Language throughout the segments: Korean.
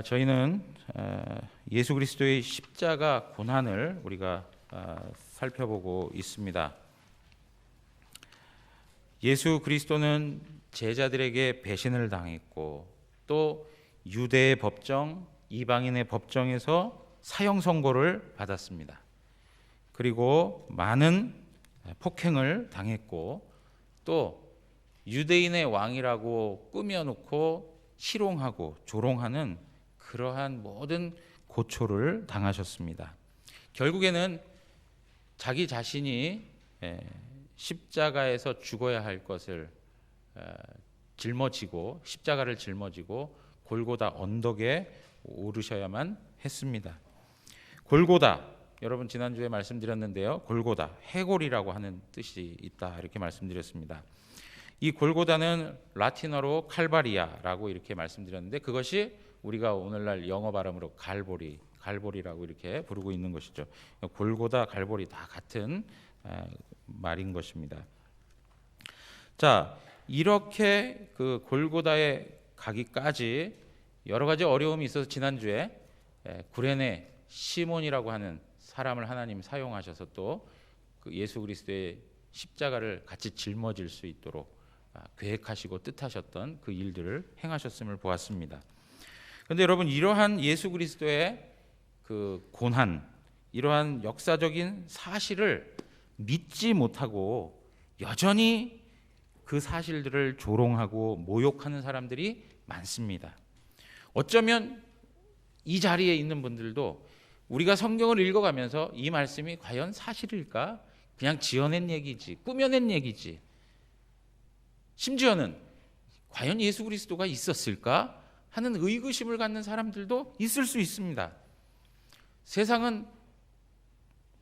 저희는 예수 그리스도의 십자가 고난을 우리가 살펴보고 있습니다. 예수 그리스도는 제자들에게 배신을 당했고 또 유대의 법정, 이방인의 법정에서 사형 선고를 받았습니다. 그리고 많은 폭행을 당했고 또 유대인의 왕이라고 꾸며놓고 희롱하고 조롱하는 그러한 모든 고초를 당하셨습니다. 결국에는 자기 자신이 십자가에서 죽어야 할 것을 짊어지고 십자가를 짊어지고 골고다 언덕에 오르셔야만 했습니다. 골고다, 여러분 지난주에 말씀드렸는데요. 골고다, 해골이라고 하는 뜻이 있다 이렇게 말씀드렸습니다. 이 골고다는 라틴어로 칼바리아라고 이렇게 말씀드렸는데 그것이 우리가 오늘날 영어 발음으로 갈보리라고 이렇게 부르고 있는 것이죠. 골고다, 갈보리 다 같은 말인 것입니다. 자, 이렇게 그 골고다에 가기까지 여러 가지 어려움이 있어서 지난주에 구레네 시몬이라고 하는 사람을 하나님 사용하셔서 또 그 예수 그리스도의 십자가를 같이 짊어질 수 있도록 계획하시고 뜻하셨던 그 일들을 행하셨음을 보았습니다. 그런데 여러분, 이러한 예수 그리스도의 그 고난, 이러한 역사적인 사실을 믿지 못하고 여전히 그 사실들을 조롱하고 모욕하는 사람들이 많습니다. 어쩌면 이 자리에 있는 분들도 우리가 성경을 읽어가면서 이 말씀이 과연 사실일까? 그냥 지어낸 얘기지, 꾸며낸 얘기지. 심지어는 과연 예수 그리스도가 있었을까 하는 의구심을 갖는 사람들도 있을 수 있습니다. 세상은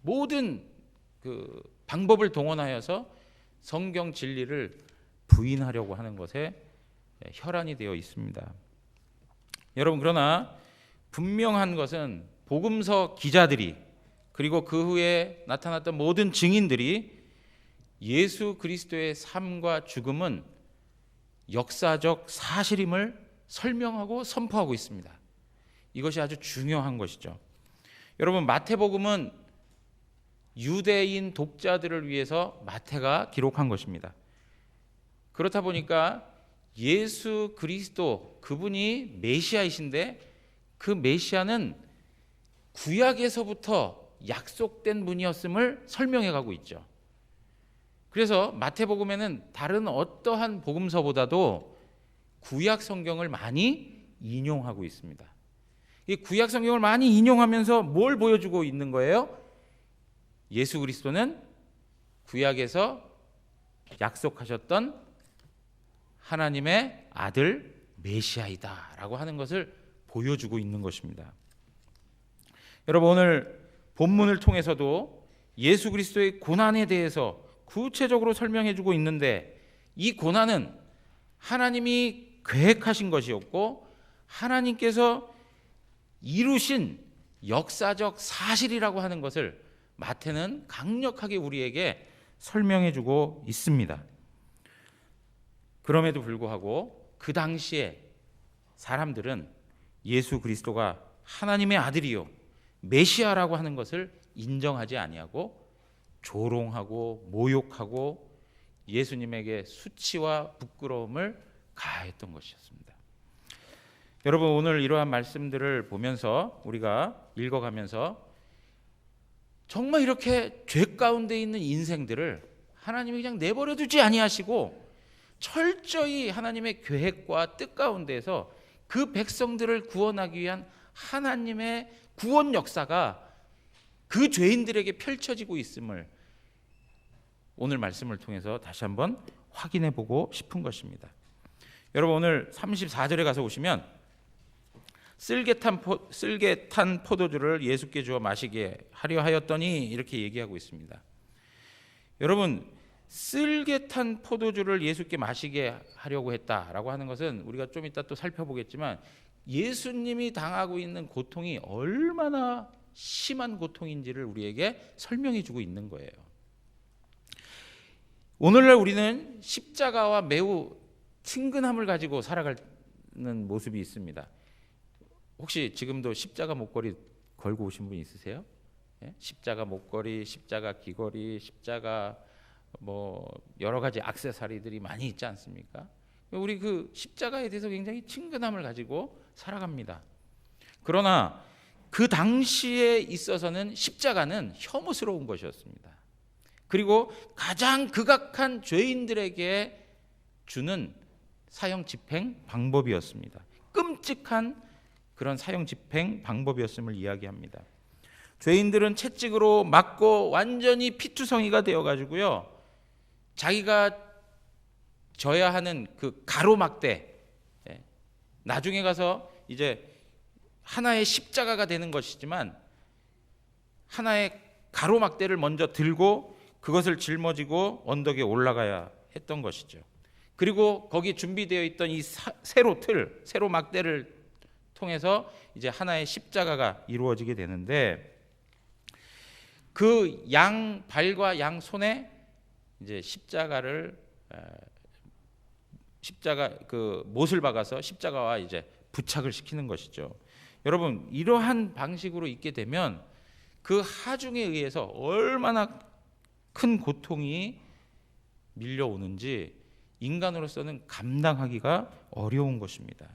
모든 그 방법을 동원하여서 성경 진리를 부인하려고 하는 것에 혈안이 되어 있습니다. 여러분, 그러나 분명한 것은 복음서 기자들이 그리고 그 후에 나타났던 모든 증인들이 예수 그리스도의 삶과 죽음은 역사적 사실임을 설명하고 선포하고 있습니다. 이것이 아주 중요한 것이죠. 여러분, 마태복음은 유대인 독자들을 위해서 마태가 기록한 것입니다. 그렇다 보니까 예수 그리스도, 그분이 메시아이신데 그 메시아는 구약에서부터 약속된 분이었음을 설명해 가고 있죠. 그래서 마태복음에는 다른 어떠한 복음서보다도 구약 성경을 많이 인용하고 있습니다. 이 구약 성경을 많이 인용하면서 뭘 보여주고 있는 거예요? 예수 그리스도는 구약에서 약속하셨던 하나님의 아들 메시아이다라고 하는 것을 보여주고 있는 것입니다. 여러분, 오늘 본문을 통해서도 예수 그리스도의 고난에 대해서 구체적으로 설명해 주고 있는데 이 고난은 하나님이 계획하신 것이었고 하나님께서 이루신 역사적 사실이라고 하는 것을 마태는 강력하게 우리에게 설명해 주고 있습니다. 그럼에도 불구하고 그 당시에 사람들은 예수 그리스도가 하나님의 아들이요 메시아라고 하는 것을 인정하지 아니하고 조롱하고 모욕하고 예수님에게 수치와 부끄러움을 가했던 것이었습니다. 여러분, 오늘 이러한 말씀들을 보면서 우리가 읽어가면서 정말 이렇게 죄 가운데 있는 인생들을 하나님이 그냥 내버려 두지 아니하시고 철저히 하나님의 계획과 뜻 가운데에서 그 백성들을 구원하기 위한 하나님의 구원 역사가 그 죄인들에게 펼쳐지고 있음을 오늘 말씀을 통해서 다시 한번 확인해 보고 싶은 것입니다. 여러분, 오늘 34절에 가서 보시면 쓸개탄 포도주를 예수께 주어 마시게 하려 하였더니 이렇게 얘기하고 있습니다. 여러분, 쓸개탄 포도주를 예수께 마시게 하려고 했다라고 하는 것은 우리가 좀 이따 또 살펴보겠지만 예수님이 당하고 있는 고통이 얼마나 심한 고통인지를 우리에게 설명해 주고 있는 거예요. 오늘날 우리는 십자가와 매우 친근함을 가지고 살아가는 모습이 있습니다. 혹시 지금도 십자가 목걸이 걸고 오신 분 있으세요? 예? 십자가 목걸이, 십자가 귀걸이, 십자가 뭐 여러 가지 액세서리들이 많이 있지 않습니까? 우리 그 십자가에 대해서 굉장히 친근함을 가지고 살아갑니다. 그러나 그 당시에 있어서는 십자가는 혐오스러운 것이었습니다. 그리고 가장 극악한 죄인들에게 주는 사형 집행 방법이었습니다. 끔찍한 그런 사형 집행 방법이었음을 이야기합니다. 죄인들은 채찍으로 맞고 완전히 피투성이가 되어가지고요, 자기가 져야 하는 그 가로막대, 나중에 가서 이제 하나의 십자가가 되는 것이지만 하나의 가로막대를 먼저 들고 그것을 짊어지고 언덕에 올라가야 했던 것이죠. 그리고 거기 준비되어 있던 이 세로 막대를 통해서 이제 하나의 십자가가 이루어지게 되는데, 그 양 발과 양 손에 이제 십자가 그 못을 박아서 십자가와 이제 부착을 시키는 것이죠. 여러분, 이러한 방식으로 있게 되면 그 하중에 의해서 얼마나 큰 고통이 밀려오는지 인간으로서는 감당하기가 어려운 것입니다.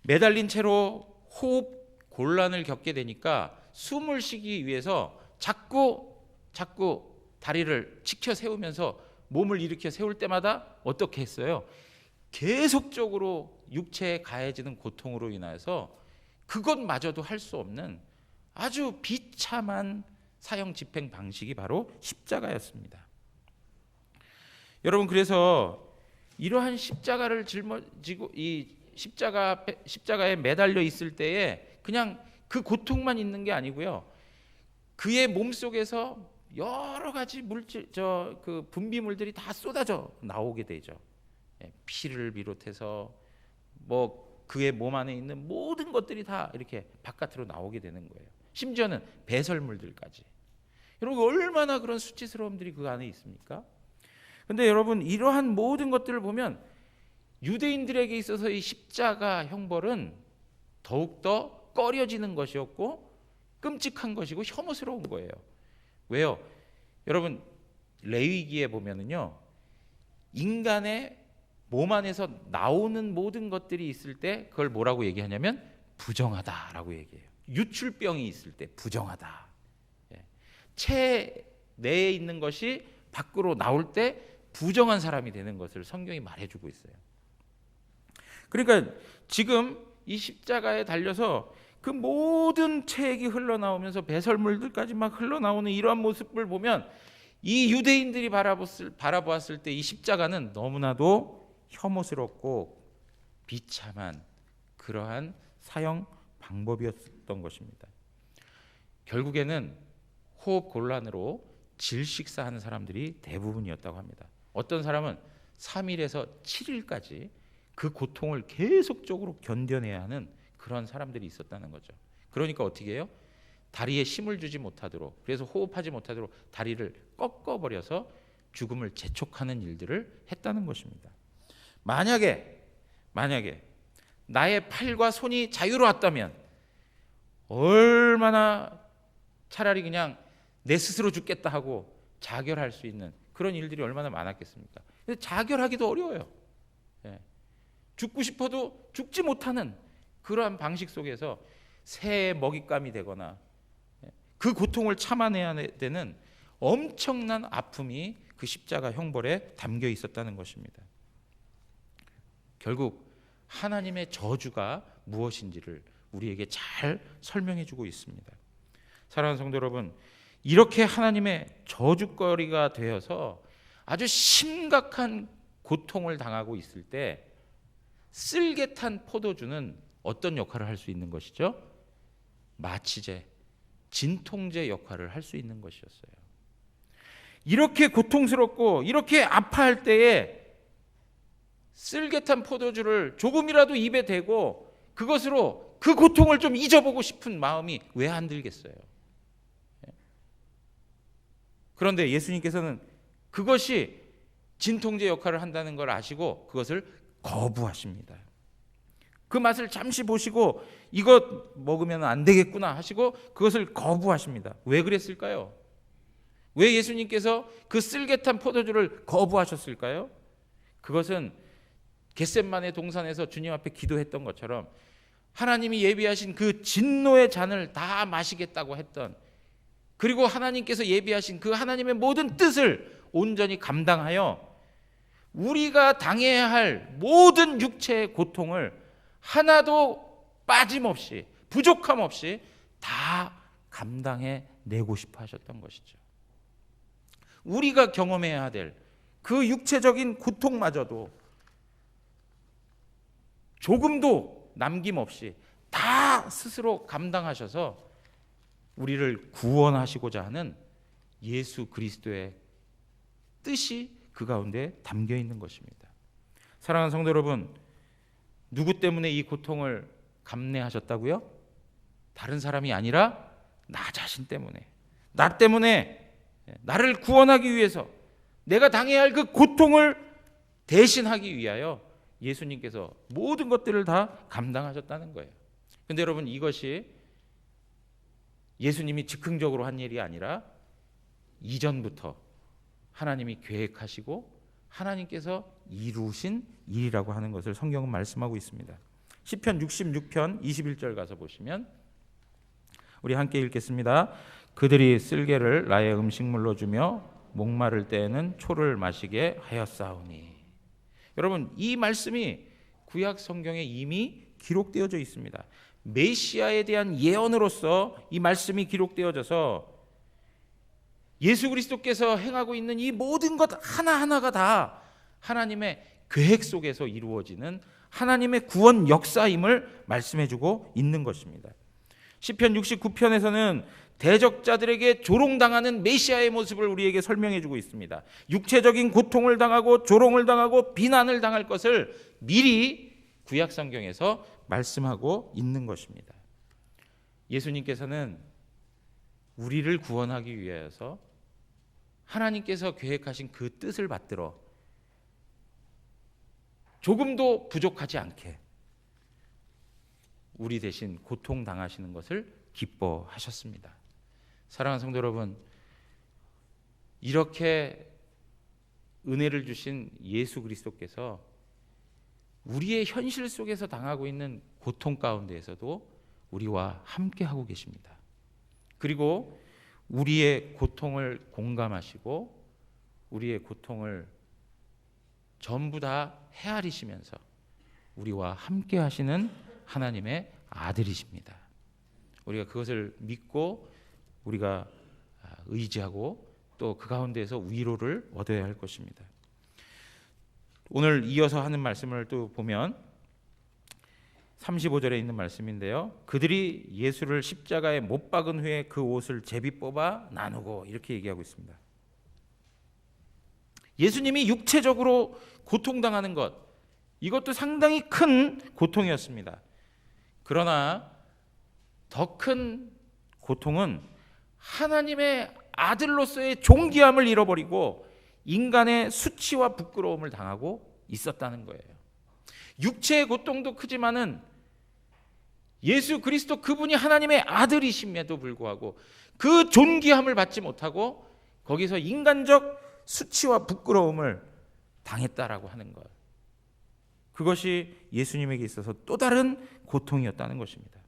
매달린 채로 호흡 곤란을 겪게 되니까 숨을 쉬기 위해서 자꾸 다리를 치켜 세우면서 몸을 일으켜 세울 때마다 어떻게 했어요? 계속적으로 육체에 가해지는 고통으로 인해서 그것마저도 할 수 없는 아주 비참한 사형 집행 방식이 바로 십자가였습니다. 여러분, 그래서 이러한 십자가를 짊어지고 이 십자가에 매달려 있을 때에 그냥 그 고통만 있는 게 아니고요, 그의 몸 속에서 여러 가지 그 분비물들이 다 쏟아져 나오게 되죠. 피를 비롯해서 뭐 그의 몸 안에 있는 모든 것들이 다 이렇게 바깥으로 나오게 되는 거예요. 심지어는 배설물들까지. 여러분, 얼마나 그런 수치스러움들이 그 안에 있습니까? 근데 여러분, 이러한 모든 것들을 보면 유대인들에게 있어서 이 십자가 형벌은 더욱더 꺼려지는 것이었고 끔찍한 것이고 혐오스러운 거예요. 왜요? 여러분, 레위기에 보면은요, 인간의 몸 안에서 나오는 모든 것들이 있을 때 그걸 뭐라고 얘기하냐면 부정하다라고 얘기해요. 유출병이 있을 때 부정하다. 체 내에 있는 것이 밖으로 나올 때 부정한 사람이 되는 것을 성경이 말해주고 있어요. 그러니까 지금 이 십자가에 달려서 그 모든 체액이 흘러나오면서 배설물들까지 막 흘러나오는 이러한 모습을 보면 이 유대인들이 바라보았을 때 이 십자가는 너무나도 혐오스럽고 비참한 그러한 사형 방법이었던 것입니다. 결국에는 호흡 곤란으로 질식사하는 사람들이 대부분이었다고 합니다. 어떤 사람은 3일에서 7일까지 그 고통을 계속적으로 견뎌내야 하는 그런 사람들이 있었다는 거죠. 그러니까 어떻게 해요? 다리에 힘을 주지 못하도록, 그래서 호흡하지 못하도록 다리를 꺾어버려서 죽음을 재촉하는 일들을 했다는 것입니다. 만약에 나의 팔과 손이 자유로웠다면 얼마나 차라리 그냥 내 스스로 죽겠다 하고 자결할 수 있는 그런 일들이 얼마나 많았겠습니까? 근데 자결하기도 어려워요. 죽고 싶어도 죽지 못하는 그러한 방식 속에서 새의 먹잇감이 되거나 그 고통을 참아내야 되는 엄청난 아픔이 그 십자가 형벌에 담겨 있었다는 것입니다. 결국 하나님의 저주가 무엇인지를 우리에게 잘 설명해 주고 있습니다. 사랑하는 성도 여러분, 이렇게 하나님의 저주거리가 되어서 아주 심각한 고통을 당하고 있을 때 쓸개탄 포도주는 어떤 역할을 할 수 있는 것이죠? 마취제, 진통제 역할을 할 수 있는 것이었어요. 이렇게 고통스럽고 이렇게 아파할 때에 쓸개탄 포도주를 조금이라도 입에 대고 그것으로 그 고통을 좀 잊어보고 싶은 마음이 왜 안 들겠어요? 그런데 예수님께서는 그것이 진통제 역할을 한다는 걸 아시고 그것을 거부하십니다. 그 맛을 잠시 보시고 이것 먹으면 안 되겠구나 하시고 그것을 거부하십니다. 왜 그랬을까요? 왜 예수님께서 그 쓸개탄 포도주를 거부하셨을까요? 그것은 겟셋마네 동산에서 주님 앞에 기도했던 것처럼 하나님이 예비하신 그 진노의 잔을 다 마시겠다고 했던, 그리고 하나님께서 예비하신 그 하나님의 모든 뜻을 온전히 감당하여 우리가 당해야 할 모든 육체의 고통을 하나도 빠짐없이 부족함 없이 다 감당해 내고 싶어 하셨던 것이죠. 우리가 경험해야 될 그 육체적인 고통마저도 조금도 남김없이 다 스스로 감당하셔서 우리를 구원하시고자 하는 예수 그리스도의 뜻이 그 가운데 담겨 있는 것입니다. 사랑하는 성도 여러분, 누구 때문에 이 고통을 감내하셨다고요? 다른 사람이 아니라 나 자신 때문에, 나 때문에, 나를 구원하기 위해서, 내가 당해야 할 그 고통을 대신하기 위하여 예수님께서 모든 것들을 다 감당하셨다는 거예요. 그런데 여러분, 이것이 예수님이 즉흥적으로 한 일이 아니라 이전부터 하나님이 계획하시고 하나님께서 이루신 일이라고 하는 것을 성경은 말씀하고 있습니다. 시편 66편 21절 가서 보시면 우리 함께 읽겠습니다. 그들이 쓸개를 나의 음식물로 주며 목마를 때에는 초를 마시게 하였사오니. 여러분, 이 말씀이 구약 성경에 이미 기록되어져 있습니다. 메시아에 대한 예언으로서 이 말씀이 기록되어져서 예수 그리스도께서 행하고 있는 이 모든 것 하나하나가 다 하나님의 계획 속에서 이루어지는 하나님의 구원 역사임을 말씀해주고 있는 것입니다. 시편 69편에서는 대적자들에게 조롱당하는 메시아의 모습을 우리에게 설명해주고 있습니다. 육체적인 고통을 당하고 조롱을 당하고 비난을 당할 것을 미리 구약 성경에서 말씀하고 있는 것입니다. 예수님께서는 우리를 구원하기 위해서 하나님께서 계획하신 그 뜻을 받들어 조금도 부족하지 않게 우리 대신 고통당하시는 것을 기뻐하셨습니다. 사랑하는 성도 여러분, 이렇게 은혜를 주신 예수 그리스도께서 우리의 현실 속에서 당하고 있는 고통 가운데에서도 우리와 함께하고 계십니다. 그리고 우리의 고통을 공감하시고 우리의 고통을 전부 다 헤아리시면서 우리와 함께 하시는 하나님의 아들이십니다. 우리가 그것을 믿고 우리가 의지하고 또 그 가운데에서 위로를 얻어야 할 것입니다. 오늘 이어서 하는 말씀을 또 보면 35절에 있는 말씀인데요. 그들이 예수를 십자가에 못 박은 후에 그 옷을 제비 뽑아 나누고, 이렇게 얘기하고 있습니다. 예수님이 육체적으로 고통당하는 것, 이것도 상당히 큰 고통이었습니다. 그러나 더 큰 고통은 하나님의 아들로서의 존귀함을 잃어버리고 인간의 수치와 부끄러움을 당하고 있었다는 거예요. 육체의 고통도 크지만은 예수 그리스도 그분이 하나님의 아들이심에도 불구하고 그 존귀함을 받지 못하고 거기서 인간적 수치와 부끄러움을 당했다라고 하는 것, 그것이 예수님에게 있어서 또 다른 고통이었다는 것입니다.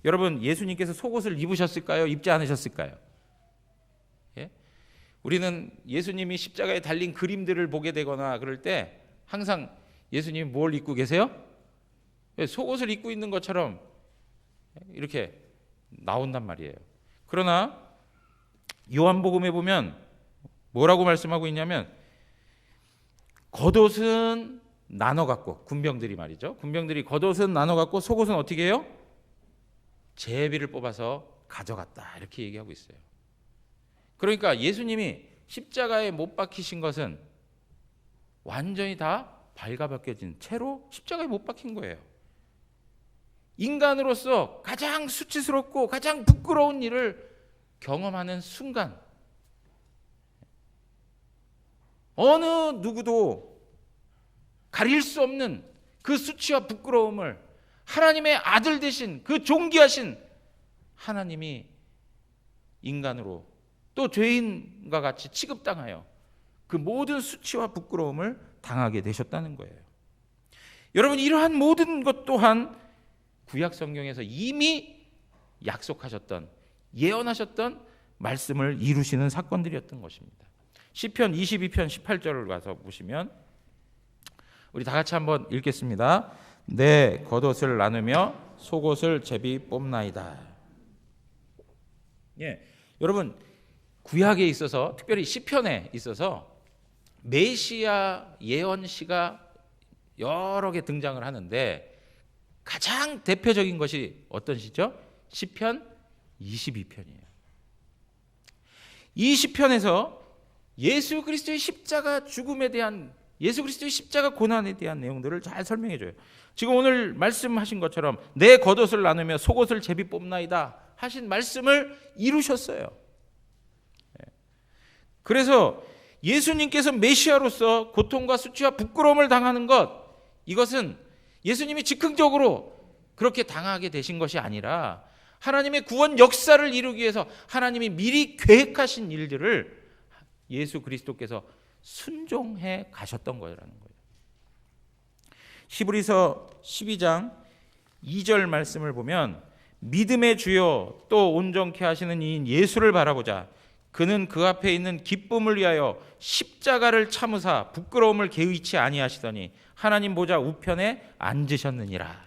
여러분, 예수님께서 속옷을 입으셨을까요? 입지 않으셨을까요? 예? 우리는 예수님이 십자가에 달린 그림들을 보게 되거나 그럴 때 항상 예수님이 뭘 입고 계세요? 속옷을 입고 있는 것처럼 이렇게 나온단 말이에요. 그러나 요한복음에 보면 뭐라고 말씀하고 있냐면, 겉옷은 나눠 갖고, 군병들이 말이죠, 군병들이 겉옷은 나눠 갖고 속옷은 어떻게 해요? 제비를 뽑아서 가져갔다, 이렇게 얘기하고 있어요. 그러니까 예수님이 십자가에 못 박히신 것은 완전히 다 발가벗겨진 채로 십자가에 못 박힌 거예요. 인간으로서 가장 수치스럽고 가장 부끄러운 일을 경험하는 순간, 어느 누구도 가릴 수 없는 그 수치와 부끄러움을 하나님의 아들 되신 그 존귀하신 하나님이 인간으로 또 죄인과 같이 취급당하여 그 모든 수치와 부끄러움을 당하게 되셨다는 거예요. 여러분, 이러한 모든 것 또한 구약 성경에서 이미 약속하셨던, 예언하셨던 말씀을 이루시는 사건들이었던 것입니다. 시편 22편 18절을 가서 보시면 우리 다 같이 한번 읽겠습니다. 내 겉옷을 나누며 속옷을 제비 뽑나이다. 여러분, 구약에 있어서, 특별히 시편에 있어서 메시아 예언시가 여러 개 등장을 하는데 가장 대표적인 것이 어떤 시죠? 시편 22편이에요. 이 시편에서 예수 그리스도의 십자가 죽음에 대한, 예수 그리스도의 십자가 고난에 대한 내용들을 잘 설명해 줘요. 지금 오늘 말씀하신 것처럼 내 겉옷을 나누며 속옷을 제비 뽑나이다 하신 말씀을 이루셨어요. 그래서 예수님께서 메시아로서 고통과 수치와 부끄러움을 당하는 것, 이것은 예수님이 즉흥적으로 그렇게 당하게 되신 것이 아니라 하나님의 구원 역사를 이루기 위해서 하나님이 미리 계획하신 일들을 예수 그리스도께서 순종해 가셨던 거라는 거예요. 히브리서 12장 2절 말씀을 보면 믿음의 주요 또 온전케 하시는 이인 예수를 바라보자. 그는 그 앞에 있는 기쁨을 위하여 십자가를 참으사 부끄러움을 개의치 아니하시더니 하나님 보좌 우편에 앉으셨느니라.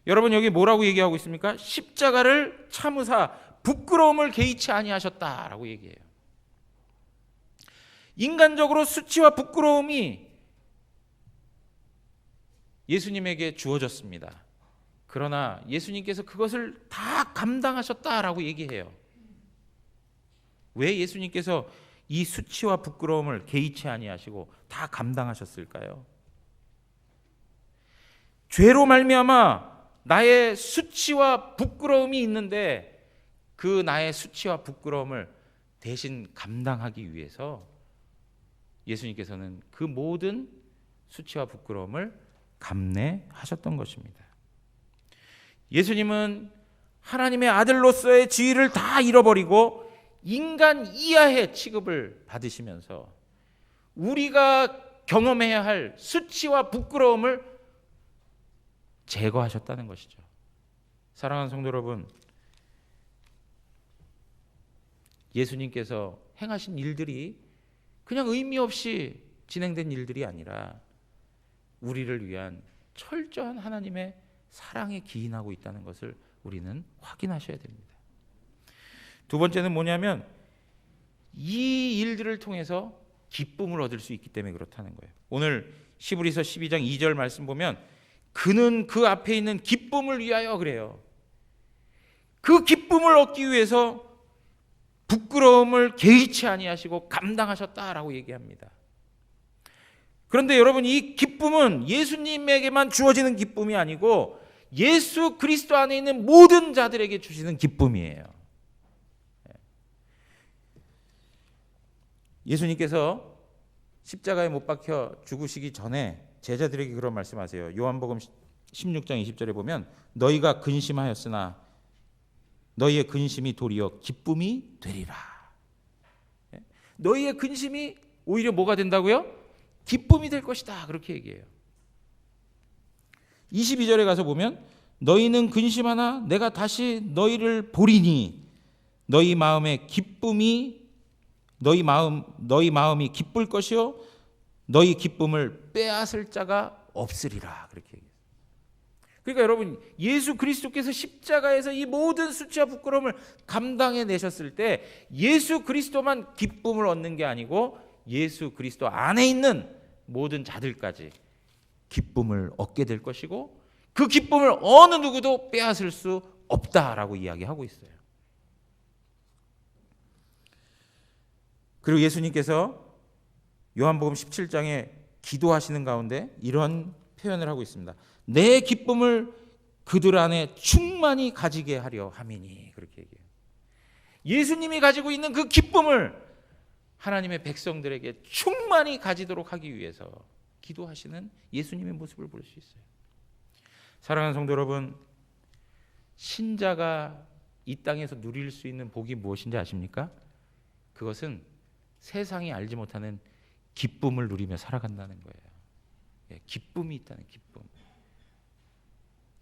여러분, 여기 뭐라고 얘기하고 있습니까? 십자가를 참으사 부끄러움을 개의치 아니하셨다라고 얘기해요. 인간적으로 수치와 부끄러움이 예수님에게 주어졌습니다. 그러나 예수님께서 그것을 다 감당하셨다라고 얘기해요. 왜 예수님께서 이 수치와 부끄러움을 개의치 아니하시고 다 감당하셨을까요? 죄로 말미암아 나의 수치와 부끄러움이 있는데 그 나의 수치와 부끄러움을 대신 감당하기 위해서 예수님께서는 그 모든 수치와 부끄러움을 감내하셨던 것입니다. 예수님은 하나님의 아들로서의 지위를 다 잃어버리고 인간 이하의 취급을 받으시면서 우리가 경험해야 할 수치와 부끄러움을 제거하셨다는 것이죠. 사랑하는 성도 여러분, 예수님께서 행하신 일들이 그냥 의미 없이 진행된 일들이 아니라 우리를 위한 철저한 하나님의 사랑에 기인하고 있다는 것을 우리는 확인하셔야 됩니다. 두 번째는 뭐냐면 이 일들을 통해서 기쁨을 얻을 수 있기 때문에 그렇다는 거예요. 오늘 히브리서 12장 2절 말씀 보면 그는 그 앞에 있는 기쁨을 위하여 그래요. 그 기쁨을 얻기 위해서 부끄러움을 개의치 아니하시고 감당하셨다라고 얘기합니다. 그런데 여러분, 이 기쁨은 예수님에게만 주어지는 기쁨이 아니고 예수 그리스도 안에 있는 모든 자들에게 주시는 기쁨이에요. 예수님께서 십자가에 못 박혀 죽으시기 전에 제자들에게 그런 말씀하세요. 요한복음 16장 20절에 보면 너희가 근심하였으나 너희의 근심이 도리어 기쁨이 되리라. 너희의 근심이 오히려 뭐가 된다고요? 기쁨이 될 것이다. 그렇게 얘기해요. 22절에 가서 보면 너희는 근심하나 내가 다시 너희를 보리니 너희 마음이 기쁠 것이요 너희 기쁨을 빼앗을 자가 없으리라. 그렇게 얘기해요. 그러니까 여러분, 예수 그리스도께서 십자가에서 이 모든 수치와 부끄러움을 감당해 내셨을 때 예수 그리스도만 기쁨을 얻는 게 아니고 예수 그리스도 안에 있는 모든 자들까지 기쁨을 얻게 될 것이고 그 기쁨을 어느 누구도 빼앗을 수 없다라고 이야기하고 있어요. 그리고 예수님께서 요한복음 17장에 기도하시는 가운데 이런 표현을 하고 있습니다. 내 기쁨을 그들 안에 충만히 가지게 하려 함이니. 그렇게 얘기해요. 예수님이 가지고 있는 그 기쁨을 하나님의 백성들에게 충만히 가지도록 하기 위해서 기도하시는 예수님의 모습을 볼 수 있어요. 사랑하는 성도 여러분, 신자가 이 땅에서 누릴 수 있는 복이 무엇인지 아십니까? 그것은 세상이 알지 못하는 기쁨을 누리며 살아간다는 거예요. 기쁨이 있다는 기쁨.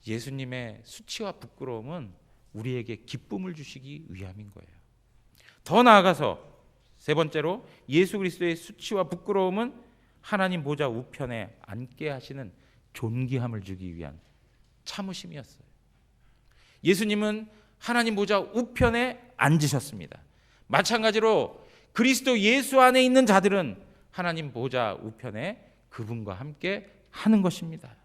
예수님의 수치와 부끄러움은 우리에게 기쁨을 주시기 위함인 거예요. 더 나아가서 세 번째로 예수 그리스도의 수치와 부끄러움은 하나님 보좌 우편에 앉게 하시는 존귀함을 주기 위한 참으심이었어요. 예수님은 하나님 보좌 우편에 앉으셨습니다. 마찬가지로 그리스도 예수 안에 있는 자들은 하나님 보좌 우편에 그분과 함께 하는 것입니다.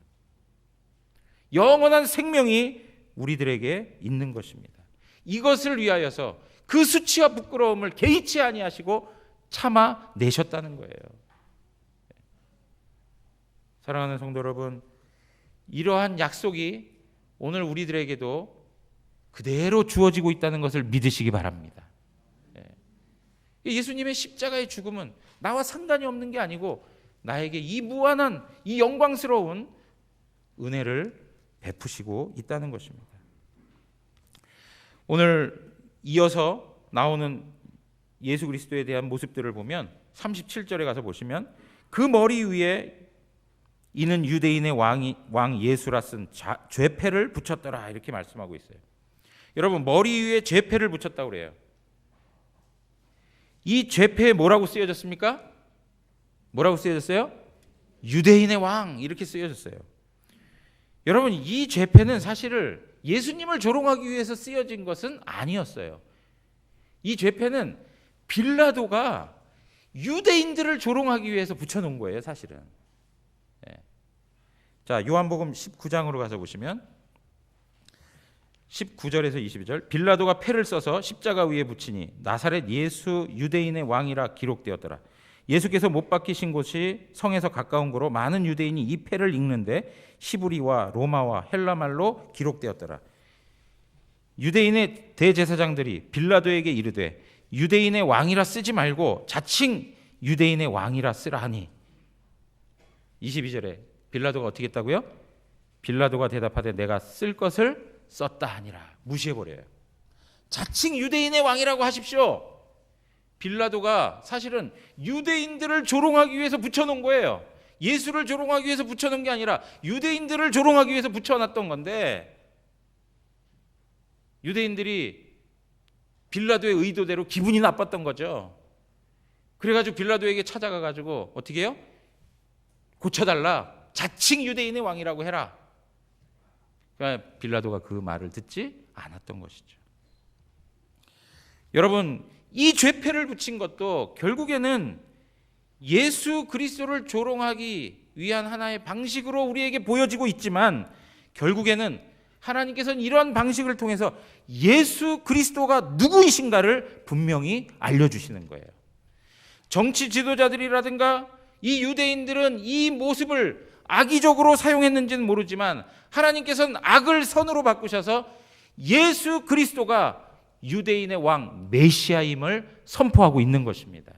영원한 생명이 우리들에게 있는 것입니다. 이것을 위하여서 그 수치와 부끄러움을 개의치 아니하시고 참아내셨다는 거예요. 사랑하는 성도 여러분, 이러한 약속이 오늘 우리들에게도 그대로 주어지고 있다는 것을 믿으시기 바랍니다. 예수님의 십자가의 죽음은 나와 상관이 없는 게 아니고 나에게 이 무한한, 이 영광스러운 은혜를 베푸시고 있다는 것입니다. 오늘 이어서 나오는 예수 그리스도에 대한 모습들을 보면 37절에 가서 보시면 그 머리 위에 이는 유대인의 왕 예수라 쓴 죄패를 붙였더라 이렇게 말씀하고 있어요. 여러분, 머리 위에 죄패를 붙였다고 그래요. 이 죄패에 뭐라고 쓰여졌습니까? 뭐라고 쓰여졌어요? 유대인의 왕 이렇게 쓰여졌어요. 여러분, 이 죄패는 사실을 예수님을 조롱하기 위해서 쓰여진 것은 아니었어요. 이 죄패는 빌라도가 유대인들을 조롱하기 위해서 붙여놓은 거예요, 사실은. 자, 요한복음 19장으로 가서 보시면 19절에서 22절, 빌라도가 패를 써서 십자가 위에 붙이니 나사렛 예수 유대인의 왕이라 기록되었더라. 예수께서 못 박히신 곳이 성에서 가까운 거로 많은 유대인이 이 패를 읽는데 히브리와 로마와 헬라말로 기록되었더라. 유대인의 대제사장들이 빌라도에게 이르되 유대인의 왕이라 쓰지 말고 자칭 유대인의 왕이라 쓰라 하니 22절에 빌라도가 어떻게 했다고요? 빌라도가 대답하되 내가 쓸 것을 썼다 하니라. 무시해버려요. 자칭 유대인의 왕이라고 하십시오. 빌라도가 사실은 유대인들을 조롱하기 위해서 붙여놓은 거예요. 예수를 조롱하기 위해서 붙여놓은 게 아니라 유대인들을 조롱하기 위해서 붙여놨던 건데, 유대인들이 빌라도의 의도대로 기분이 나빴던 거죠. 그래가지고 빌라도에게 찾아가가지고 어떻게 해요? 고쳐달라. 자칭 유대인의 왕이라고 해라. 그러니까 빌라도가 그 말을 듣지 않았던 것이죠. 여러분, 이 죄패를 붙인 것도 결국에는 예수 그리스도를 조롱하기 위한 하나의 방식으로 우리에게 보여지고 있지만, 결국에는 하나님께서는 이러한 방식을 통해서 예수 그리스도가 누구이신가를 분명히 알려주시는 거예요. 정치 지도자들이라든가 이 유대인들은 이 모습을 악의적으로 사용했는지는 모르지만 하나님께서는 악을 선으로 바꾸셔서 예수 그리스도가 유대인의 왕 메시아임을 선포하고 있는 것입니다.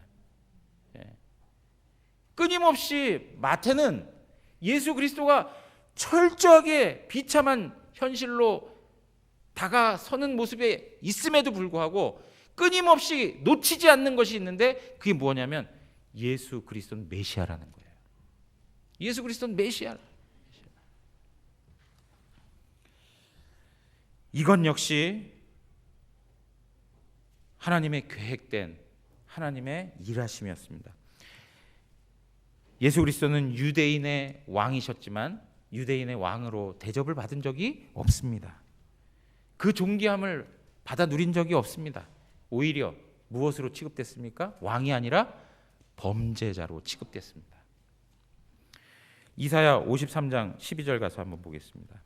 끊임없이 마태는 예수 그리스도가 철저하게 비참한 현실로 다가서는 모습에 있음에도 불구하고 끊임없이 놓치지 않는 것이 있는데, 그게 뭐냐면 예수 그리스도는 메시아라는 거예요. 예수 그리스도는 메시아. 이건 역시 하나님의 계획된 하나님의 일하심이었습니다. 예수 그리스도는 유대인의 왕이셨지만 유대인의 왕으로 대접을 받은 적이 없습니다. 그 존귀함을 받아 누린 적이 없습니다. 오히려 무엇으로 취급됐습니까? 왕이 아니라 범죄자로 취급됐습니다. 이사야 53장 12절 가서 한번 보겠습니다.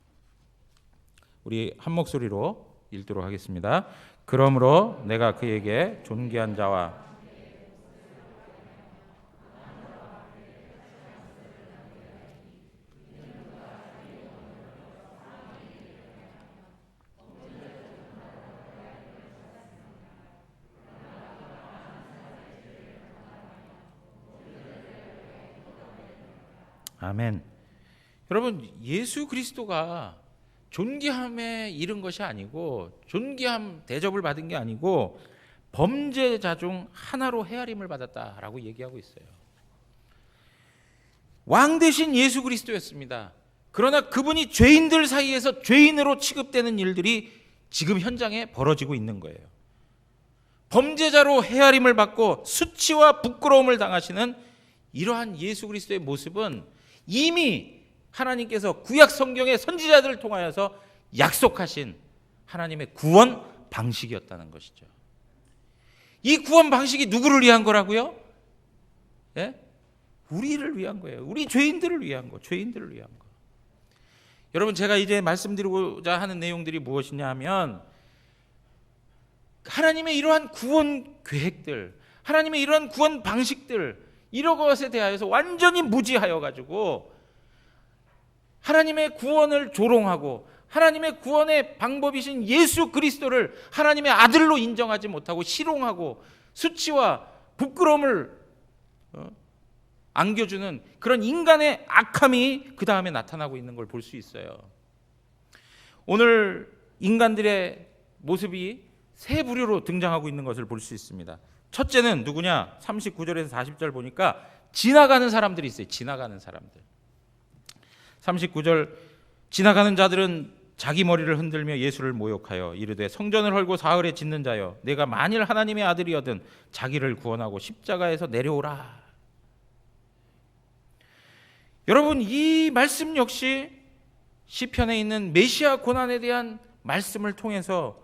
우리 한 목소리로 읽도록 하겠습니다. 그러므로 내가 그에게 존귀한 자와 아멘. 여러분, 예수 그리스도가 존귀함에 이른 것이 아니고, 존귀함 대접을 받은 게 아니고 범죄자 중 하나로 헤아림을 받았다라고 얘기하고 있어요. 왕 대신 예수 그리스도였습니다. 그러나 그분이 죄인들 사이에서 죄인으로 취급되는 일들이 지금 현장에 벌어지고 있는 거예요. 범죄자로 헤아림을 받고 수치와 부끄러움을 당하시는 이러한 예수 그리스도의 모습은 이미 하나님께서 구약 성경의 선지자들을 통하여서 약속하신 하나님의 구원 방식이었다는 것이죠. 이 구원 방식이 누구를 위한 거라고요? 예? 우리를 위한 거예요. 우리 죄인들을 위한 거, 죄인들을 위한 거. 여러분, 제가 이제 말씀드리고자 하는 내용들이 무엇이냐 하면, 하나님의 이러한 구원 계획들, 하나님의 이러한 구원 방식들, 이런 것에 대하여서 완전히 무지하여 가지고 하나님의 구원을 조롱하고 하나님의 구원의 방법이신 예수 그리스도를 하나님의 아들로 인정하지 못하고 희롱하고 수치와 부끄러움을 안겨주는 그런 인간의 악함이 그 다음에 나타나고 있는 걸 볼 수 있어요. 오늘 인간들의 모습이 세 부류로 등장하고 있는 것을 볼 수 있습니다. 첫째는 누구냐? 39절에서 40절 보니까 지나가는 사람들이 있어요. 지나가는 사람들. 39절, 지나가는 자들은 자기 머리를 흔들며 예수를 모욕하여 이르되 성전을 헐고 사흘에 짓는 자여, 내가 만일 하나님의 아들이여든 자기를 구원하고 십자가에서 내려오라. 여러분, 이 말씀 역시 시편에 있는 메시아 고난에 대한 말씀을 통해서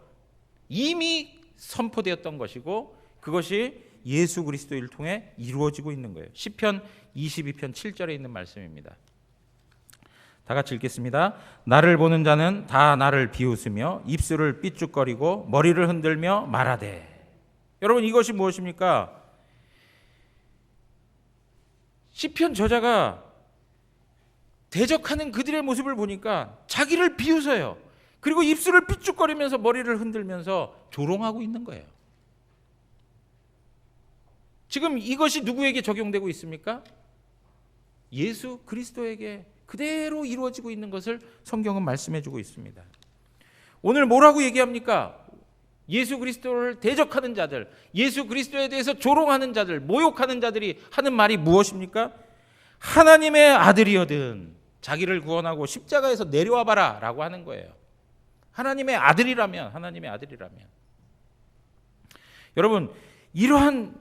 이미 선포되었던 것이고, 그것이 예수 그리스도를 통해 이루어지고 있는 거예요. 시편 22편 7절에 있는 말씀입니다. 다 같이 읽겠습니다. 나를 보는 자는 다 나를 비웃으며 입술을 삐죽거리고 머리를 흔들며 말하되. 여러분, 이것이 무엇입니까? 시편 저자가 대적하는 그들의 모습을 보니까 자기를 비웃어요. 그리고 입술을 삐죽거리면서 머리를 흔들면서 조롱하고 있는 거예요. 지금 이것이 누구에게 적용되고 있습니까? 예수 그리스도에게 그대로 이루어지고 있는 것을 성경은 말씀해 주고 있습니다. 오늘 뭐라고 얘기합니까? 예수 그리스도를 대적하는 자들, 예수 그리스도에 대해서 조롱하는 자들, 모욕하는 자들이 하는 말이 무엇입니까? 하나님의 아들이여든 자기를 구원하고 십자가에서 내려와 봐라 라고 하는 거예요. 하나님의 아들이라면, 하나님의 아들이라면. 여러분, 이러한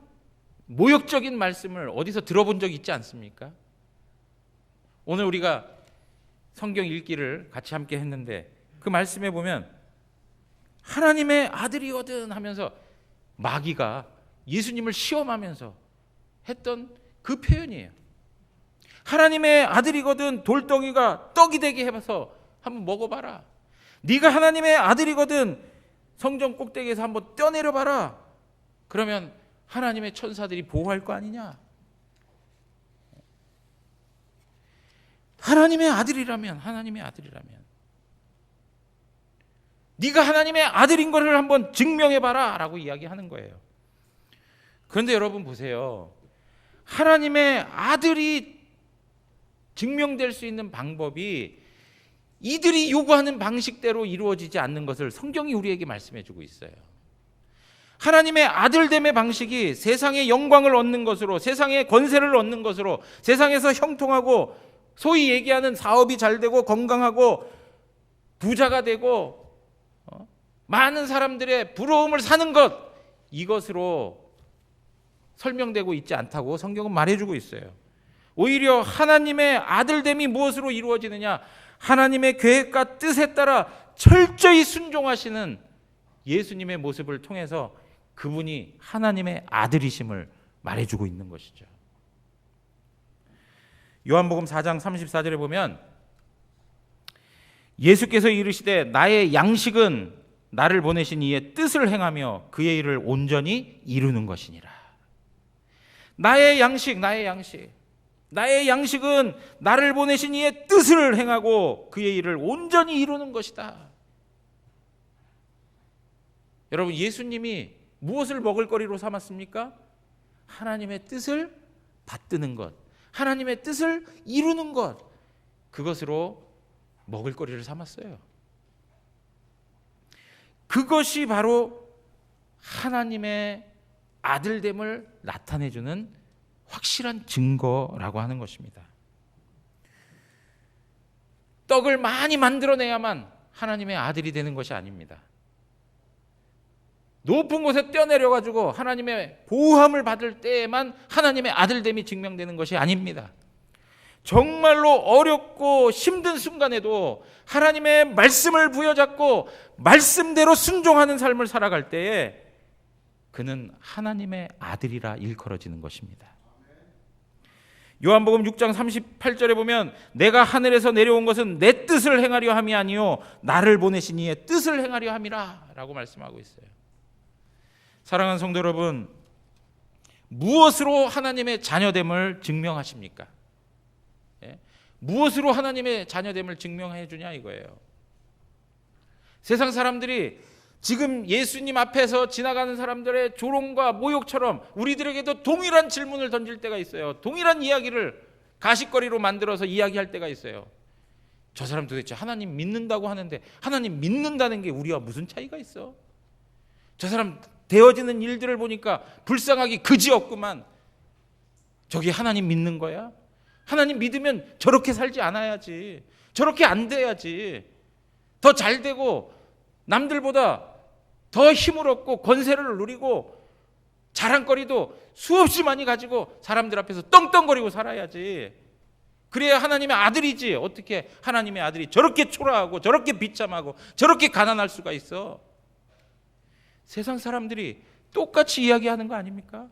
모욕적인 말씀을 어디서 들어본 적 있지 않습니까? 오늘 우리가 성경 읽기를 같이 함께 했는데 그 말씀에 보면 하나님의 아들이거든 하면서 마귀가 예수님을 시험하면서 했던 그 표현이에요. 하나님의 아들이거든 돌덩이가 떡이 되게 해봐서 한번 먹어봐라. 네가 하나님의 아들이거든 성전 꼭대기에서 한번 뛰어내려봐라. 그러면 하나님의 천사들이 보호할 거 아니냐. 하나님의 아들이라면, 하나님의 아들이라면 네가 하나님의 아들인 것을 한번 증명해봐라 라고 이야기하는 거예요. 그런데 여러분 보세요. 하나님의 아들이 증명될 수 있는 방법이 이들이 요구하는 방식대로 이루어지지 않는 것을 성경이 우리에게 말씀해 주고 있어요. 하나님의 아들됨의 방식이 세상의 영광을 얻는 것으로, 세상의 권세를 얻는 것으로, 세상에서 형통하고 소위 얘기하는 사업이 잘 되고 건강하고 부자가 되고 많은 사람들의 부러움을 사는 것, 이것으로 설명되고 있지 않다고 성경은 말해주고 있어요. 오히려 하나님의 아들됨이 무엇으로 이루어지느냐? 하나님의 계획과 뜻에 따라 철저히 순종하시는 예수님의 모습을 통해서 그분이 하나님의 아들이심을 말해주고 있는 것이죠. 요한복음 4장 34절에 보면 예수께서 이르시되 나의 양식은 나를 보내신 이의 뜻을 행하며 그의 일을 온전히 이루는 것이니라. 나의 양식, 나의 양식. 나의 양식은 나를 보내신 이의 뜻을 행하고 그의 일을 온전히 이루는 것이다. 여러분, 예수님이 무엇을 먹을거리로 삼았습니까? 하나님의 뜻을 받드는 것, 하나님의 뜻을 이루는 것. 그것으로 먹을거리를 삼았어요. 그것이 바로 하나님의 아들됨을 나타내주는 확실한 증거라고 하는 것입니다. 떡을 많이 만들어내야만 하나님의 아들이 되는 것이 아닙니다. 높은 곳에 뛰어내려가지고 하나님의 보호함을 받을 때에만 하나님의 아들됨이 증명되는 것이 아닙니다. 정말로 어렵고 힘든 순간에도 하나님의 말씀을 부여잡고 말씀대로 순종하는 삶을 살아갈 때에 그는 하나님의 아들이라 일컬어지는 것입니다. 요한복음 6장 38절에 보면 내가 하늘에서 내려온 것은 내 뜻을 행하려 함이 아니요 나를 보내신 이의 뜻을 행하려 함이라 라고 말씀하고 있어요. 사랑하는 성도 여러분, 무엇으로 하나님의 자녀됨을 증명하십니까? 무엇으로 하나님의 자녀됨을 증명해 주냐 이거예요. 세상 사람들이 지금 예수님 앞에서 지나가는 사람들의 조롱과 모욕처럼 우리들에게도 동일한 질문을 던질 때가 있어요. 동일한 이야기를 가십거리로 만들어서 이야기할 때가 있어요. 저 사람 도대체 하나님 믿는다고 하는데 하나님 믿는다는 게 우리와 무슨 차이가 있어? 저 사람 되어지는 일들을 보니까 불쌍하기 그지없구만. 저게 하나님 믿는 거야? 하나님 믿으면 저렇게 살지 않아야지. 저렇게 안 돼야지. 더 잘 되고 남들보다 더 힘을 얻고 권세를 누리고 자랑거리도 수없이 많이 가지고 사람들 앞에서 떵떵거리고 살아야지. 그래야 하나님의 아들이지. 어떻게 하나님의 아들이 저렇게 초라하고 저렇게 비참하고 저렇게 가난할 수가 있어? 세상 사람들이 똑같이 이야기하는 거 아닙니까?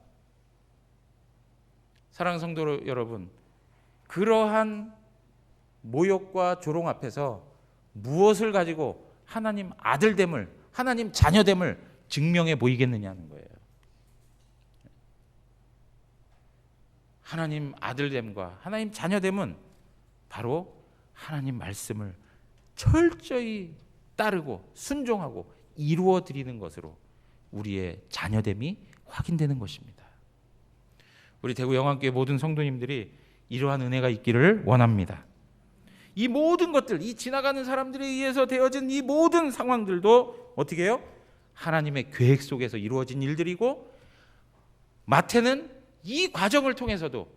사랑하는 성도 여러분, 그러한 모욕과 조롱 앞에서 무엇을 가지고 하나님 아들됨을, 하나님 자녀됨을 증명해 보이겠느냐는 거예요. 하나님 아들됨과 하나님 자녀됨은 바로 하나님 말씀을 철저히 따르고 순종하고 이루어 드리는 것으로 우리의 자녀됨이 확인되는 것입니다. 우리 대구 영안교회 모든 성도님들이 이러한 은혜가 있기를 원합니다. 이 모든 것들, 이 지나가는 사람들에 의해서 되어진 이 모든 상황들도 어떻게 해요? 하나님의 계획 속에서 이루어진 일들이고, 마태는 이 과정을 통해서도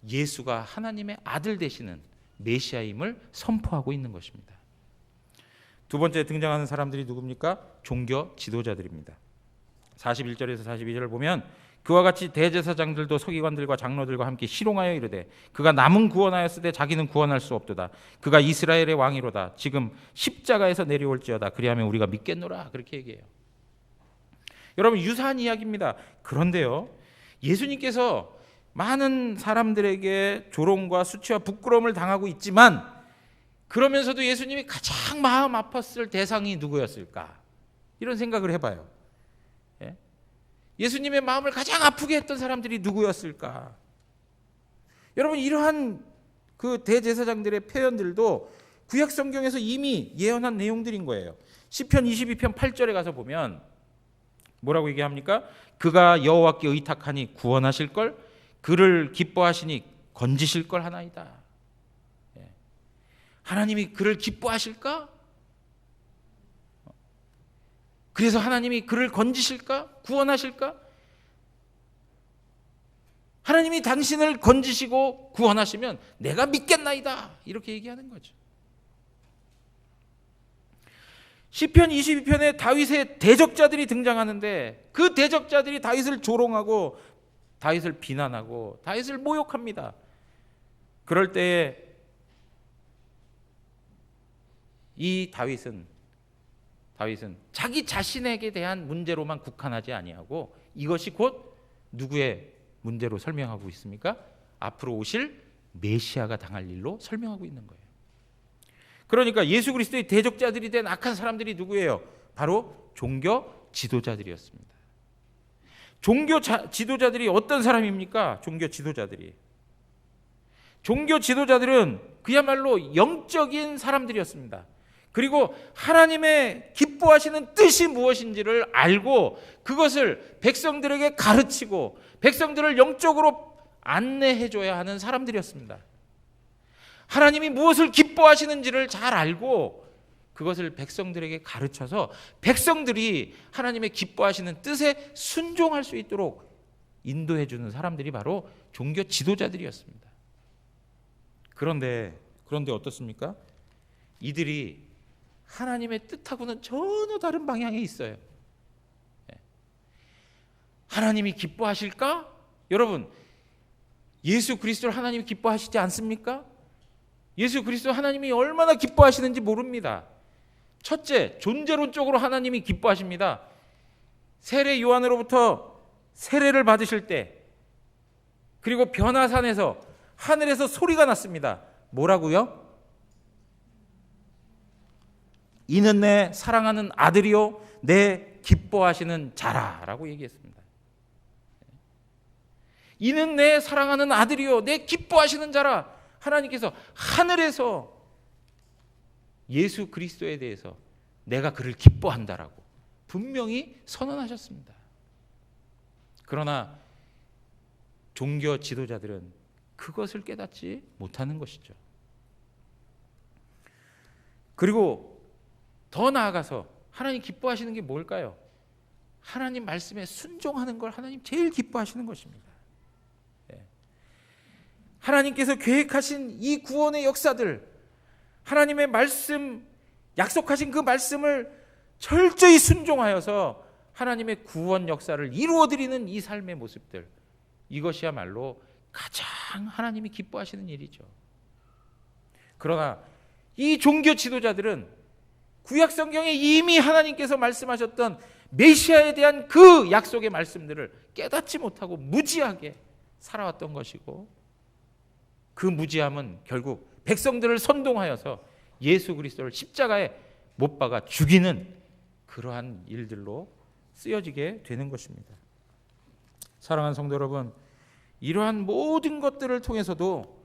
예수가 하나님의 아들 되시는 메시아임을 선포하고 있는 것입니다. 두 번째 등장하는 사람들이 누굽니까? 종교 지도자들입니다. 41절에서 42절을 보면 그와 같이 대제사장들도 서기관들과 장로들과 함께 희롱하여 이르되 그가 남은 구원하였을 때 자기는 구원할 수 없도다. 그가 이스라엘의 왕이로다. 지금 십자가에서 내려올지어다. 그리하면 우리가 믿겠노라. 그렇게 얘기해요. 여러분, 유사한 이야기입니다. 그런데요, 예수님께서 많은 사람들에게 조롱과 수치와 부끄러움을 당하고 있지만 그러면서도 예수님이 가장 마음 아팠을 대상이 누구였을까? 이런 생각을 해봐요. 예수님의 마음을 가장 아프게 했던 사람들이 누구였을까? 여러분, 이러한 그 대제사장들의 표현들도 구약 성경에서 이미 예언한 내용들인 거예요. 시편 22편 8절에 가서 보면 뭐라고 얘기합니까? 그가 여호와께 의탁하니 구원하실 걸, 그를 기뻐하시니 건지실 걸 하나이다. 하나님이 그를 기뻐하실까? 그래서 하나님이 그를 건지실까? 구원하실까? 하나님이 당신을 건지시고 구원하시면 내가 믿겠나이다. 이렇게 얘기하는 거죠. 시편 22편에 다윗의 대적자들이 등장하는데 그 대적자들이 다윗을 조롱하고 다윗을 비난하고 다윗을 모욕합니다. 그럴 때에 이 다윗은 자기 자신에게 대한 문제로만 국한하지 아니하고 이것이 곧 누구의 문제로 설명하고 있습니까? 앞으로 오실 메시아가 당할 일로 설명하고 있는 거예요. 그러니까 예수 그리스도의 대적자들이 된 악한 사람들이 누구예요? 바로 종교 지도자들이었습니다. 종교 지도자들이 어떤 사람입니까? 종교 지도자들은 그야말로 영적인 사람들이었습니다. 그리고 하나님의 기뻐하시는 뜻이 무엇인지를 알고 그것을 백성들에게 가르치고 백성들을 영적으로 안내해줘야 하는 사람들이었습니다. 하나님이 무엇을 기뻐하시는지를 잘 알고 그것을 백성들에게 가르쳐서 백성들이 하나님의 기뻐하시는 뜻에 순종할 수 있도록 인도해 주는 사람들이 바로 종교 지도자들이었습니다. 그런데 어떻습니까? 이들이 하나님의 뜻하고는 전혀 다른 방향에 있어요. 하나님이 기뻐하실까? 여러분, 예수 그리스도를 하나님이 기뻐하시지 않습니까? 예수 그리스도 하나님이 얼마나 기뻐하시는지 모릅니다. 첫째, 존재론적으로 하나님이 기뻐하십니다. 세례 요한으로부터 세례를 받으실 때, 그리고 변화산에서 하늘에서 소리가 났습니다. 뭐라고요? 이는 내 사랑하는 아들이요 내 기뻐하시는 자라라고 얘기했습니다. 이는 내 사랑하는 아들이요 내 기뻐하시는 자라. 하나님께서 하늘에서 예수 그리스도에 대해서 내가 그를 기뻐한다라고 분명히 선언하셨습니다. 그러나 종교 지도자들은 그것을 깨닫지 못하는 것이죠. 그리고 더 나아가서 하나님 기뻐하시는 게 뭘까요? 하나님 말씀에 순종하는 걸 하나님 제일 기뻐하시는 것입니다. 하나님께서 계획하신 이 구원의 역사들, 하나님의 말씀, 약속하신 그 말씀을 철저히 순종하여서 하나님의 구원 역사를 이루어드리는 이 삶의 모습들, 이것이야말로 가장 하나님이 기뻐하시는 일이죠. 그러나 이 종교 지도자들은 구약 성경에 이미 하나님께서 말씀하셨던 메시아에 대한 그 약속의 말씀들을 깨닫지 못하고 무지하게 살아왔던 것이고, 그 무지함은 결국 백성들을 선동하여서 예수 그리스도를 십자가에 못 박아 죽이는 그러한 일들로 쓰여지게 되는 것입니다. 사랑하는 성도 여러분, 이러한 모든 것들을 통해서도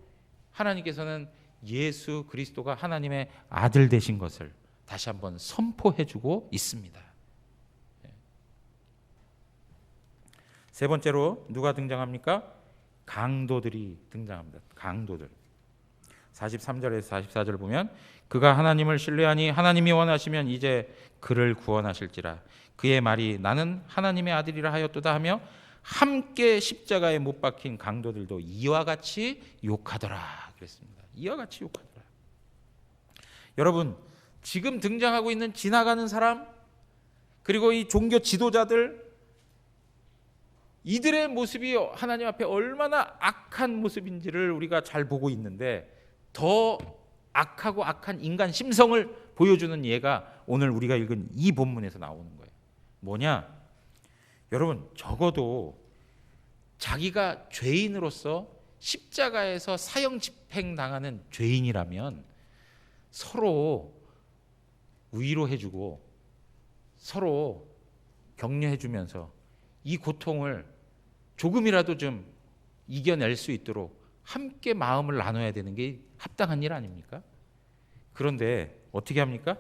하나님께서는 예수 그리스도가 하나님의 아들 되신 것을 다시 한번 선포해주고 있습니다. 세 번째로 누가 등장합니까? 강도들이 등장합니다. 강도들. 43절에서 44절 보면 그가 하나님을 신뢰하니 하나님이 원하시면 이제 그를 구원하실지라. 그의 말이 나는 하나님의 아들이라 하였도다 하며 함께 십자가에 못 박힌 강도들도 이와 같이 욕하더라 그랬습니다. 이와 같이 욕하더라. 여러분, 지금 등장하고 있는 지나가는 사람, 그리고 이 종교 지도자들, 이들의 모습이 하나님 앞에 얼마나 악한 모습인지를 우리가 잘 보고 있는데, 더 악하고 악한 인간 심성을 보여주는 예가 오늘 우리가 읽은 이 본문에서 나오는 거예요. 뭐냐? 여러분, 적어도 자기가 죄인으로서 십자가에서 사형 집행당하는 죄인이라면 서로 위로해주고 서로 격려해주면서 이 고통을 조금이라도 좀 이겨낼 수 있도록 함께 마음을 나눠야 되는 게 합당한 일 아닙니까? 그런데 어떻게 합니까?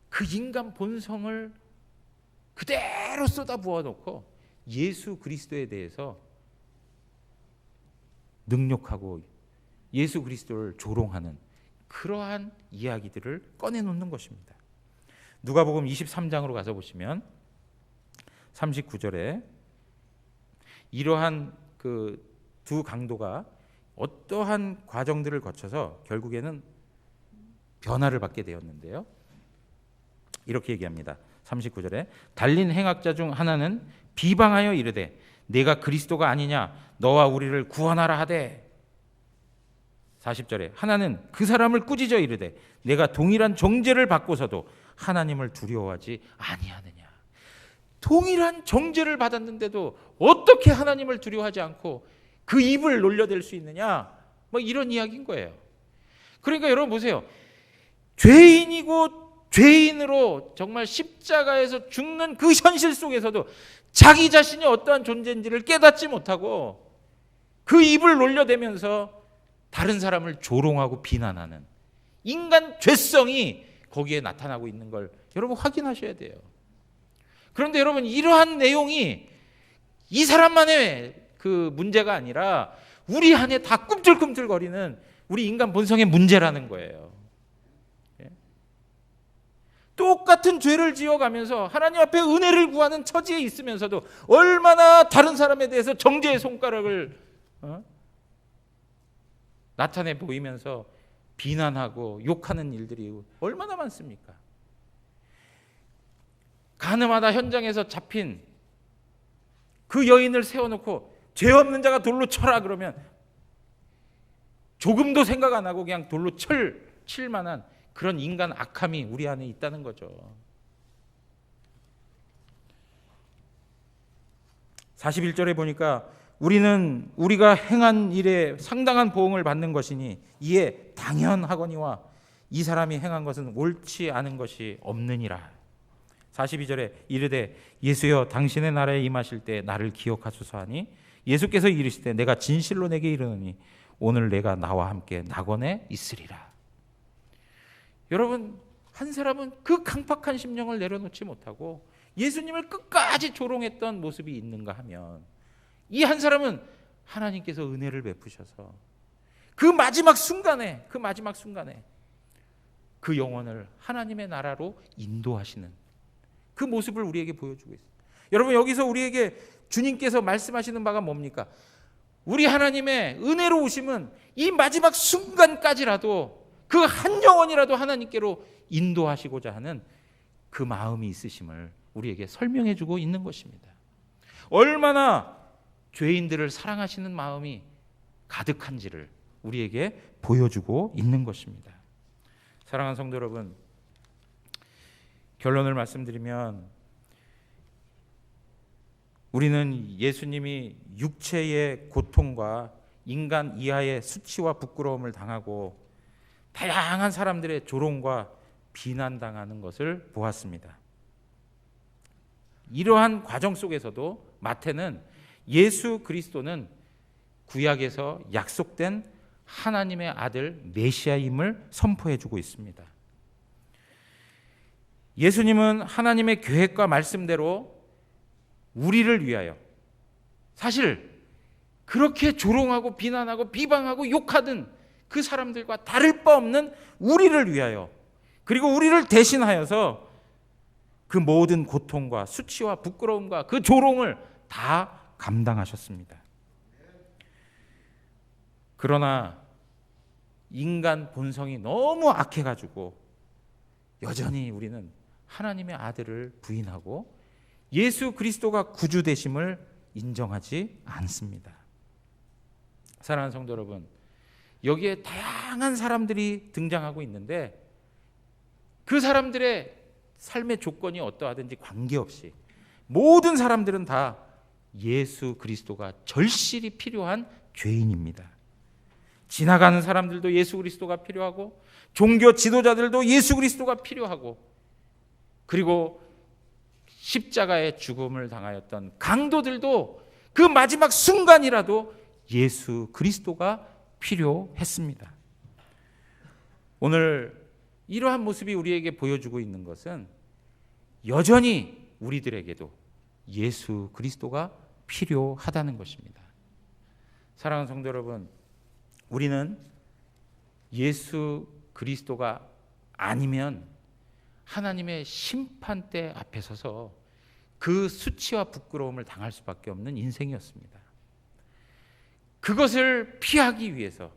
그 인간 본성을 그대로 쏟아부어 놓고 예수 그리스도에 대해서 능욕하고 예수 그리스도를 조롱하는 그러한 이야기들을 꺼내놓는 것입니다. 누가복음 23장으로 가서 보시면 39절에 이러한 그 두 강도가 어떠한 과정들을 거쳐서 결국에는 변화를 받게 되었는데요. 이렇게 얘기합니다. 39절에 달린 행악자 중 하나는 비방하여 이르되 내가 그리스도가 아니냐 너와 우리를 구원하라 하되, 40절에 하나는 그 사람을 꾸짖어 이르되 내가 동일한 정죄를 받고서도 하나님을 두려워하지 아니하느냐. 동일한 정죄를 받았는데도 어떻게 하나님을 두려워하지 않고 그 입을 놀려댈 수 있느냐, 뭐 이런 이야기인 거예요. 그러니까 여러분 보세요. 죄인이고 죄인으로 정말 십자가에서 죽는 그 현실 속에서도 자기 자신이 어떠한 존재인지를 깨닫지 못하고 그 입을 놀려대면서 다른 사람을 조롱하고 비난하는 인간 죄성이 거기에 나타나고 있는 걸 여러분 확인하셔야 돼요. 그런데 여러분, 이러한 내용이 이 사람만의 그 문제가 아니라 우리 안에 다 꿈틀꿈틀거리는 우리 인간 본성의 문제라는 거예요. 예? 똑같은 죄를 지어가면서 하나님 앞에 은혜를 구하는 처지에 있으면서도 얼마나 다른 사람에 대해서 정죄의 손가락을 나타내 보이면서 비난하고 욕하는 일들이 얼마나 많습니까? 가늠하다 현장에서 잡힌 그 여인을 세워놓고 죄 없는 자가 돌로 쳐라 그러면 조금도 생각 안 하고 그냥 돌로 칠 만한 그런 인간 악함이 우리 안에 있다는 거죠. 41절에 보니까 우리는 우리가 행한 일에 상당한 보응을 받는 것이니 이에 당연하거니와 이 사람이 행한 것은 옳지 않은 것이 없느니라. 42절에 이르되 예수여 당신의 나라에 임하실 때 나를 기억하소서 하니 예수께서 이르시되 내가 진실로 내게 이르노니 오늘 내가 나와 함께 낙원에 있으리라. 여러분, 한 사람은 그 강팍한 심령을 내려놓지 못하고 예수님을 끝까지 조롱했던 모습이 있는가 하면 이 한 사람은 하나님께서 은혜를 베푸셔서 그 마지막 순간에 그 영혼을 하나님의 나라로 인도하시는 그 모습을 우리에게 보여주고 있습니다. 여러분, 여기서 우리에게 주님께서 말씀하시는 바가 뭡니까? 우리 하나님의 은혜로우심은 이 마지막 순간까지라도 그 한 영혼이라도 하나님께로 인도하시고자 하는 그 마음이 있으심을 우리에게 설명해 주고 있는 것입니다. 얼마나 죄인들을 사랑하시는 마음이 가득한지를 우리에게 보여주고 있는 것입니다. 사랑하는 성도 여러분, 결론을 말씀드리면 우리는 예수님이 육체의 고통과 인간 이하의 수치와 부끄러움을 당하고 다양한 사람들의 조롱과 비난당하는 것을 보았습니다. 이러한 과정 속에서도 마태는 예수 그리스도는 구약에서 약속된 하나님의 아들 메시아임을 선포해주고 있습니다. 예수님은 하나님의 계획과 말씀대로 우리를 위하여, 사실 그렇게 조롱하고 비난하고 비방하고 욕하던 그 사람들과 다를 바 없는 우리를 위하여, 그리고 우리를 대신하여서 그 모든 고통과 수치와 부끄러움과 그 조롱을 다 감당하셨습니다. 그러나 인간 본성이 너무 악해가지고 여전히 우리는 하나님의 아들을 부인하고 예수 그리스도가 구주 되심을 인정하지 않습니다. 사랑하는 성도 여러분, 여기에 다양한 사람들이 등장하고 있는데 그 사람들의 삶의 조건이 어떠하든지 관계없이 모든 사람들은 다 예수 그리스도가 절실히 필요한 죄인입니다. 지나가는 사람들도 예수 그리스도가 필요하고 종교 지도자들도 예수 그리스도가 필요하고, 그리고 십자가의 죽음을 당하였던 강도들도 그 마지막 순간이라도 예수 그리스도가 필요했습니다. 오늘 이러한 모습이 우리에게 보여주고 있는 것은 여전히 우리들에게도 예수 그리스도가 필요하다는 것입니다. 사랑하는 성도 여러분, 우리는 예수 그리스도가 아니면 하나님의 심판대 앞에 서서 그 수치와 부끄러움을 당할 수밖에 없는 인생이었습니다. 그것을 피하기 위해서,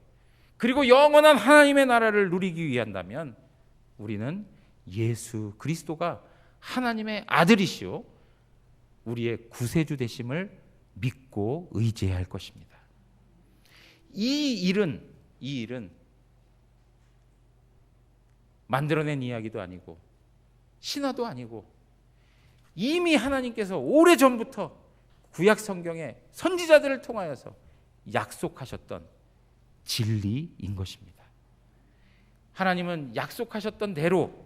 그리고 영원한 하나님의 나라를 누리기 위한다면 우리는 예수 그리스도가 하나님의 아들이시오 우리의 구세주 되심을 믿고 의지해야 할 것입니다. 이 일은 만들어낸 이야기도 아니고 신화도 아니고 이미 하나님께서 오래전부터 구약 성경의 선지자들을 통하여서 약속하셨던 진리인 것입니다. 하나님은 약속하셨던 대로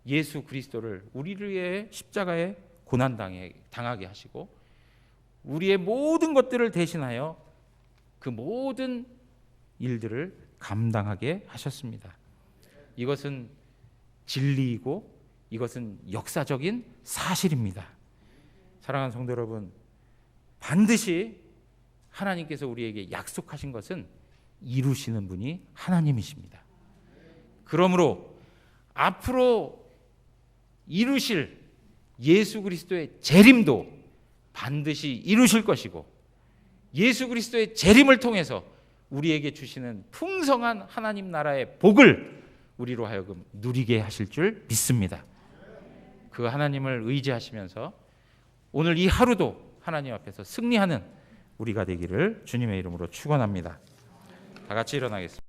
예수 그리스도를 우리를 위해 십자가에 고난당하게 하시고 우리의 모든 것들을 대신하여 그 모든 일들을 감당하게 하셨습니다. 이것은 진리이고 이것은 역사적인 사실입니다. 사랑하는 성도 여러분, 반드시 하나님께서 우리에게 약속하신 것은 이루시는 분이 하나님이십니다. 그러므로 앞으로 이루실 예수 그리스도의 재림도 반드시 이루실 것이고, 예수 그리스도의 재림을 통해서 우리에게 주시는 풍성한 하나님 나라의 복을 우리로 하여금 누리게 하실 줄 믿습니다. 그 하나님을 의지하시면서 오늘 이 하루도 하나님 앞에서 승리하는 우리가 되기를 주님의 이름으로 축원합니다. 다 같이 일어나겠습니다.